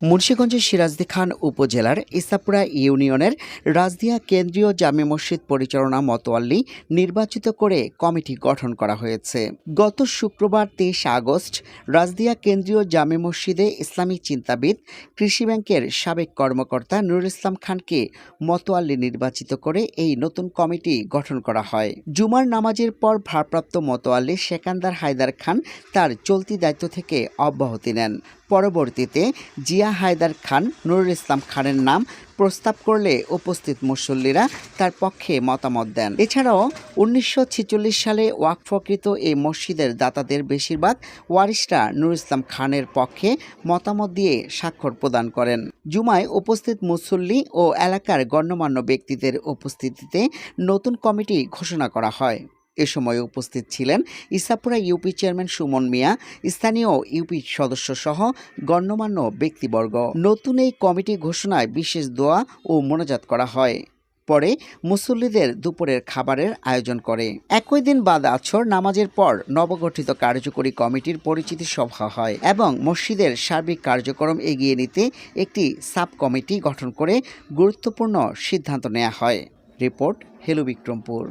মুন্সিগঞ্জের সিরাজদি খান উপজেলার ইসাপুরা ইউনিয়নের রাজদিয়া কেন্দ্রীয় জামে মসজিদ পরিচালনা মতোয়াল্লি নির্বাচিত করে কমিটি গঠন করা হয়েছে। গত শুক্রবার 23 আগস্ট রাজদিয়া কেন্দ্রীয় জামে মসজিদে ইসলামী চিন্তাবিদ কৃষি ব্যাংকের সাবেক কর্মকর্তা নুরুল ইসলাম খানকে মতোয়াল্লি নির্বাচিত করে এই নতুন কমিটি গঠন করা হয়। জুমার নামাজের পর ভারপ্রাপ্ত মতোয়াল্লি সেকান্দার হায়দার খান তার চলতি দায়িত্ব থেকে অব্যাহতি নেন। পরবর্তীতে জিয়া হায়দার খান নুরুল ইসলাম খানের নাম প্রস্তাব করলে উপস্থিত মুসল্লিরা তার পক্ষে মতামত দেন। এছাড়াও 1946 সালে ওয়াকফকৃত এই মসজিদের দাতাদের বেশিরভাগ ওয়ারিশরা নুরুল ইসলাম খানের পক্ষে মতামত দিয়ে স্বাক্ষর প্রদান করেন। জুমায় উপস্থিত মুসল্লি ও এলাকার গণ্যমান্য ব্যক্তিদের উপস্থিতিতে নতুন কমিটি ঘোষণা করা হয়। এ সময় উপস্থিত ছিলেন ইসাপুরা ইউপি চেয়ারম্যান সুমন মিয়া, স্থানীয় ইউপি সদস্য সহ গণ্যমান্য ব্যক্তিবর্গ। নতুন এই কমিটি ঘোষণায় বিশেষ দোয়া ও মোনাজাত করা হয়। পরে মুসল্লিদের দুপুরের খাবারের আয়োজন করে। একই দিন বাদ আছর নামাজের পর নবগঠিত কার্যকরী কমিটির পরিচিতি সভা হয় এবং মসজিদের সার্বিক কার্যক্রম এগিয়ে নিতে একটি সাব কমিটি গঠন করে গুরুত্বপূর্ণ সিদ্ধান্ত নেওয়া হয়। Report hello Bikrampur.